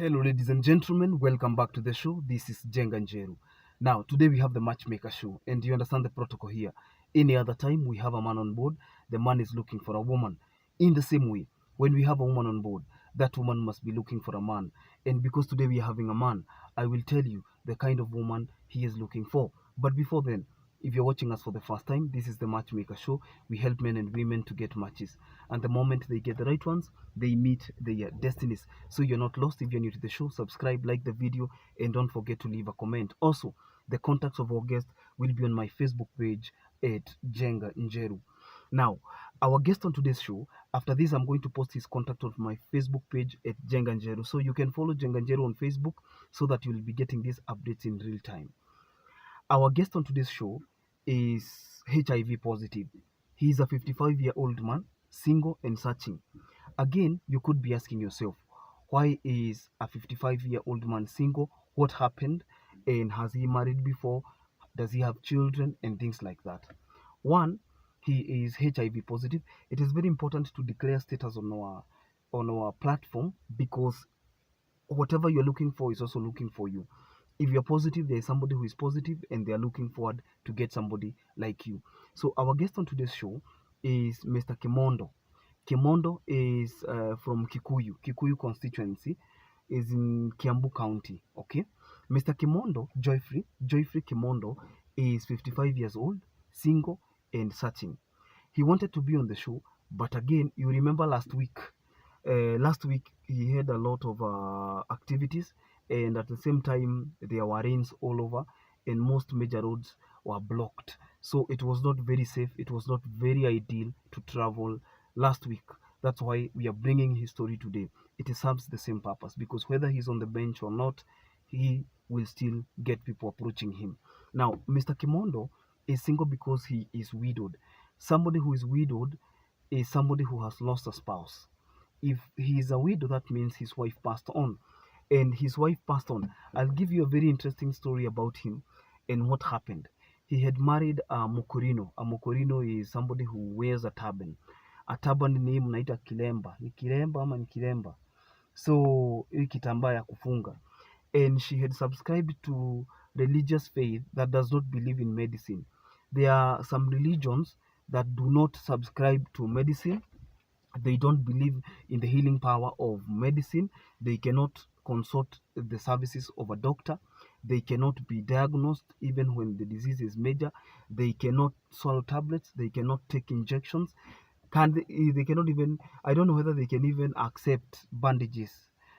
Hello, ladies and gentlemen. Welcome back to the show. This is Jenga Njeru. Now, today we have the Matchmaker show, and you understand the protocol here. Any other time we have a man on board, the man is looking for a woman. In the same way, when we have a woman on board, that woman must be looking for a man. And because today we are having a man, I will tell you the kind of woman he is looking for. But before then, if you're watching us for the first time, this is the Matchmaker show. We help men and women to get matches. And the moment they get the right ones, they meet their destinies. So you're not lost. If you're new to the show, subscribe, like the video, and don't forget to leave a comment. Also, the contacts of our guests will be on my Facebook page at Jenga Njeru. Now, our guest on today's show, after this, I'm going to post his contact on my Facebook page at Jenga Njeru. So you can follow Jenga Njeru on Facebook so that you'll be getting these updates in real time. Our guest on today's show is HIV positive. He is a 55-year-old man, single and searching. Again, you could be asking yourself, why is a 55-year-old man single? What happened? And has he married before? Does he have children? And things like that. One, he is HIV positive. It is very important to declare status on our platform because whatever you're looking for is also looking for you. If you're positive, there is somebody who is positive and they are looking forward to get somebody like you. So our guest on today's show is Mr. Kimondo. Kimondo is from Kikuyu constituency, is in Kiambu County. Okay, Mr. Kimondo, Joyfrey Kimondo, is 55 years old, single, and searching. He wanted to be on the show, but again, you remember last week he had a lot of activities, and at the same time there were rains all over, and most major roads were blocked. So it was not very safe. It was not very ideal to travel last week. That's why we are bringing his story today. It serves the same purpose because whether he's on the bench or not, he will still get people approaching him. Now, Mr. Kimondo is single because he is widowed. Somebody who is widowed is somebody who has lost a spouse. If he is a widow, that means his wife passed on. And his wife passed on. I'll give you a very interesting story about him and what happened. He had married a Mokorino. A Mokorino is somebody who wears a turban. A turban ni mnaita kilemba. Ni kilemba ama ni kilemba. So, hii kitambaa ya kufunga. And she had subscribed to religious faith that does not believe in medicine. There are some religions that do not subscribe to medicine. They don't believe in the healing power of medicine. They cannot consult the services of a doctor. They cannot be diagnosed even when the disease is major. They cannot swallow tablets. They cannot take injections. They cannot even, I don't know whether they can even accept bandages.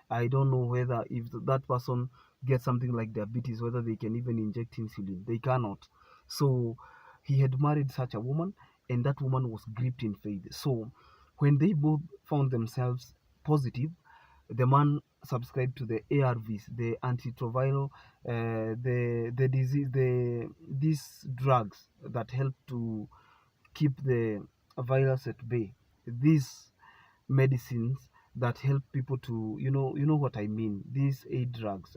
I don't know whether if that person gets something like diabetes, whether they can even inject insulin. They cannot. So he had married such a woman, and that woman was gripped in faith. So when they both found themselves positive, the man subscribed to the ARVs, the antiretroviral, the disease, these drugs that help to keep the virus at bay. These medicines that help people to, you know what I mean. These aid drugs,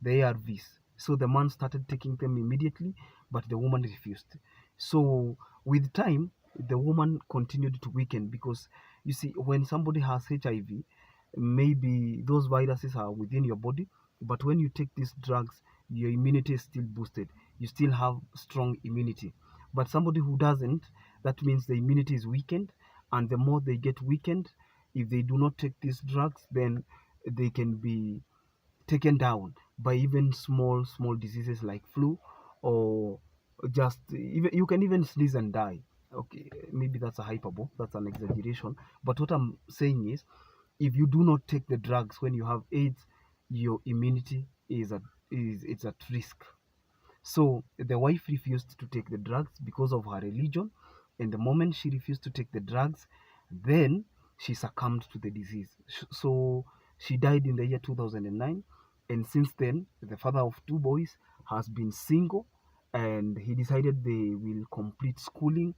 the ARVs. So the man started taking them immediately, but the woman refused. So with time, the woman continued to weaken because you see, when somebody has HIV, maybe those viruses are within your body, but when you take these drugs, your immunity is still boosted. You still have strong immunity. But somebody who doesn't, that means the immunity is weakened, and the more they get weakened, if they do not take these drugs, then they can be taken down by even small diseases like flu, or just even you can even sneeze and die. Okay, maybe that's a hyperbole, that's an exaggeration, but what I'm saying is, if you do not take the drugs when you have AIDS, your immunity is it's at risk. So the wife refused to take the drugs because of her religion, and the moment she refused to take the drugs, then she succumbed to the disease. So she died in the year 2009, and since then, the father of two boys has been single, and he decided they will complete schooling.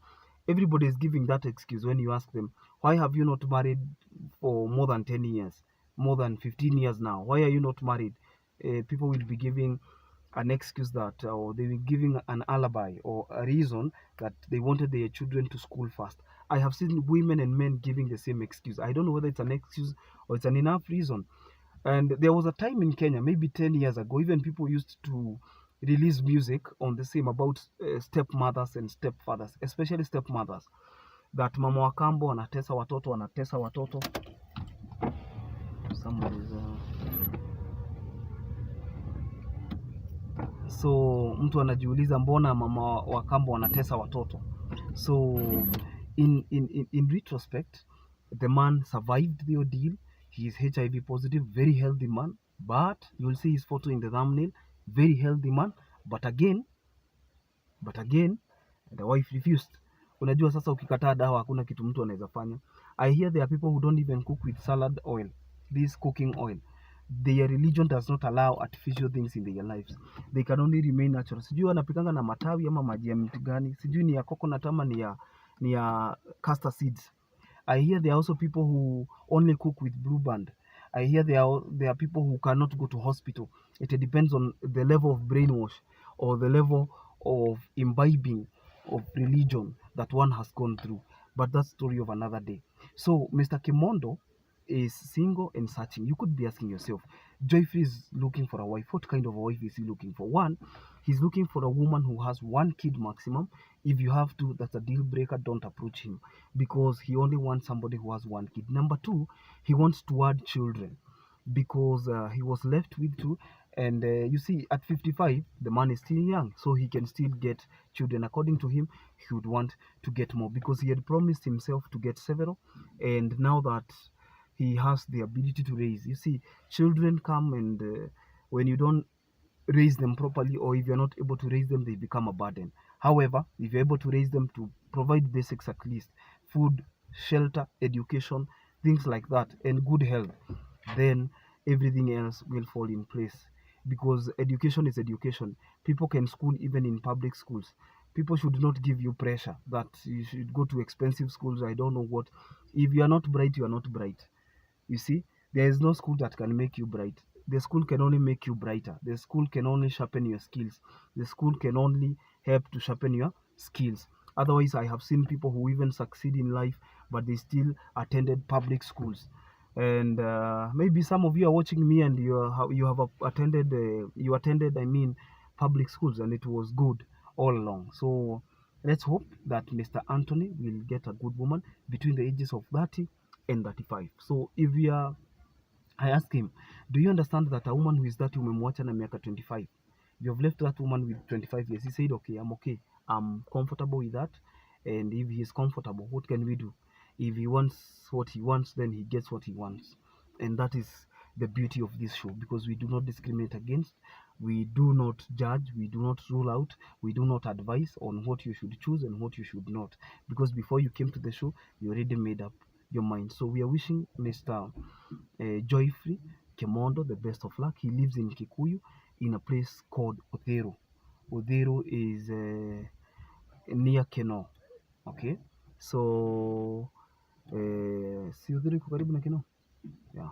Everybody is giving that excuse when you ask them, why have you not married for more than 10 years, more than 15 years now? Why are you not married? People will be giving an excuse that, or they were giving an alibi or a reason that they wanted their children to school first. I have seen women and men giving the same excuse. I don't know whether it's an excuse or it's an enough reason. And there was a time in Kenya, maybe 10 years ago, even people used to release music on the same about stepmothers and stepfathers, especially stepmothers, that mama wa kambo anatesa watoto. Somebody's, so mtu anajiuliza mbona mama wa kambo wanatesa watoto. So in retrospect, the man survived the ordeal. He is HIV positive, very healthy man, but you'll see his photo in the thumbnail, very healthy man, but again the wife refused. Unajua sasa ukikataa dawa hakuna kitu mtu anaweza fanya. I hear there are people who don't even cook with salad oil, this cooking oil. Their religion does not allow artificial things in their lives. They can only remain natural. Sijui wanapikanga na matawi ama maji ya mti gani, sijui ni ya coconut ama ni ya castor seeds. I hear there are also people who only cook with Blue Band. I hear there are people who cannot go to hospital. It depends on the level of brainwash or the level of imbibing of religion that one has gone through. But that's story of another day. So Mr. Kimondo is single and searching. You could be asking yourself, Joyfree is looking for a wife. What kind of a wife is he looking for? One, he's looking for a woman who has 1 kid maximum. If you have 2, that's a deal breaker. Don't approach him because he only wants somebody who has 1 kid. Number 2, he wants to add children because he was left with 2. And you see, at 55, the man is still young, so he can still get children. According to him, he would want to get more because he had promised himself to get several. And now that he has the ability to raise, you see, children come and when you don't raise them properly, or if you're not able to raise them, they become a burden. However, if you're able to raise them to provide basics, at least food, shelter, education, things like that, and good health, then everything else will fall in place. Because education is education. People can school even in public schools. People should not give you pressure that you should go to expensive schools. I don't know what. If you are not bright, you are not bright. You see, there is no school that can make you bright. The school can only make you brighter. The school can only sharpen your skills. The school can only help to sharpen your skills. Otherwise, I have seen people who even succeed in life, but they still attended public schools. And maybe some of you are watching me and you have attended I mean public schools, and it was good all along. So let's hope that Mr. Anthony will get a good woman between the ages of 30 and 35. So if you are, I asked him, do you understand that a woman who is 30 umemwacha na miaka 25? You have left that woman with 25 years. He said, okay, I'm okay. I'm comfortable with that. And if he is comfortable, what can we do? If he wants what he wants, then he gets what he wants. And that is the beauty of this show, because we do not discriminate against, we do not judge, we do not rule out, we do not advise on what you should choose and what you should not. Because before you came to the show, you already made up your mind. So we are wishing Mr. Joyfree Kemondo the best of luck. He lives in Kikuyu in a place called Othero. Othero is near Keno. Okay, so si Othero iko karibu na Keno? Yeah.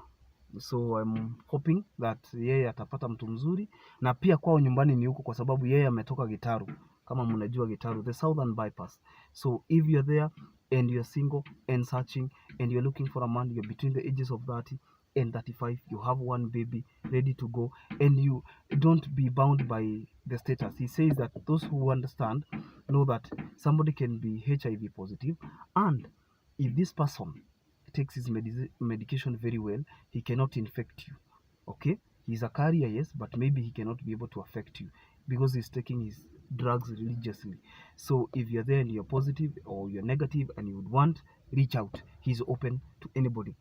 So I'm hoping that yeye atapata mtu mzuri, na pia kwao nyumbani ni huko, kwa sababu yeye ametoka Gitaru. Kama mnajua Gitaru, the southern bypass. So if you're there and you're single and searching and you're looking for a man, you're between the ages of 30 and 35, you have 1 baby ready to go, and you don't be bound by the status. He says that those who understand know that somebody can be HIV positive, and if this person takes his medication very well, he cannot infect you. Okay, he's a carrier, yes, but maybe he cannot be able to affect you because he's taking his drugs religiously. So if you're there and you're positive or you're negative and you would want, reach out. He's open to anybody.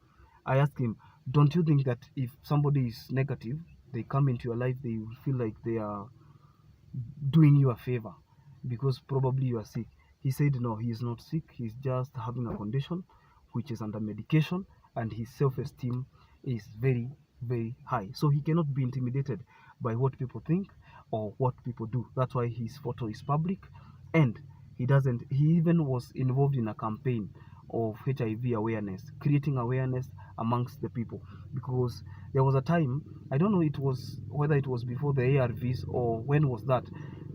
I asked him, don't you think that if somebody is negative, they come into your life, they will feel like they are doing you a favor because probably you are sick? He said no, he is not sick. He's just having a condition which is under medication, and his self-esteem is very, very high. So he cannot be intimidated by what people think or what people do. That's why his photo is public, and he even was involved in a campaign of HIV awareness, creating awareness amongst the people, because there was a time, I don't know whether it was before the ARVs or when was that,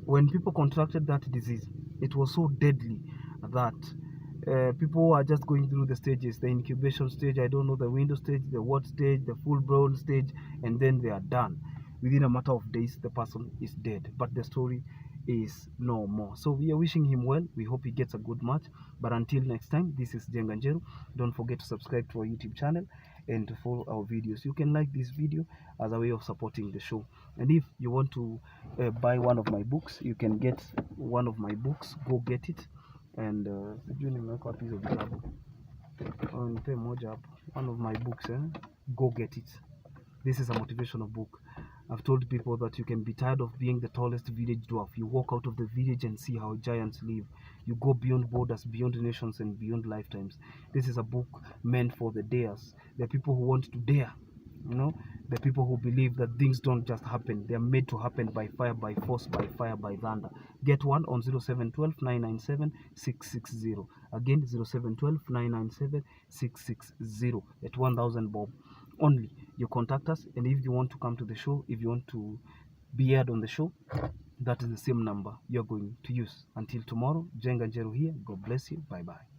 when people contracted that disease, it was so deadly that People are just going through the stages, the incubation stage, I don't know, the window stage, the what stage, the full blown stage, and then they are done. Within a matter of days, the person is dead, but the story is no more. So we are wishing him well. We hope he gets a good match. But until next time, this is Jenga Njeru. Don't forget to subscribe to our YouTube channel and to follow our videos. You can like this video as a way of supporting the show. And if you want to buy one of my books, you can get one of my books. Go get it. And sijui nimeweka wapi hizo vitabu. Nipe moja hapo. One of my books, go get it. This is a motivational book. I've told people that you can be tired of being the tallest village dwarf. You walk out of the village and see how giants live. You go beyond borders, beyond nations, and beyond lifetimes. This is a book meant for the dares, the people who want to dare. You know, the people who believe that things don't just happen. They are made to happen by fire, by force, by fire, by thunder. Get one on 0712 997 660. Again, 0712 997 660 at 1000 bob only. You contact us, and if you want to come to the show, if you want to be aired on the show, that is the same number you're going to use. Until tomorrow, Jenga Njeru here. God bless you. Bye bye.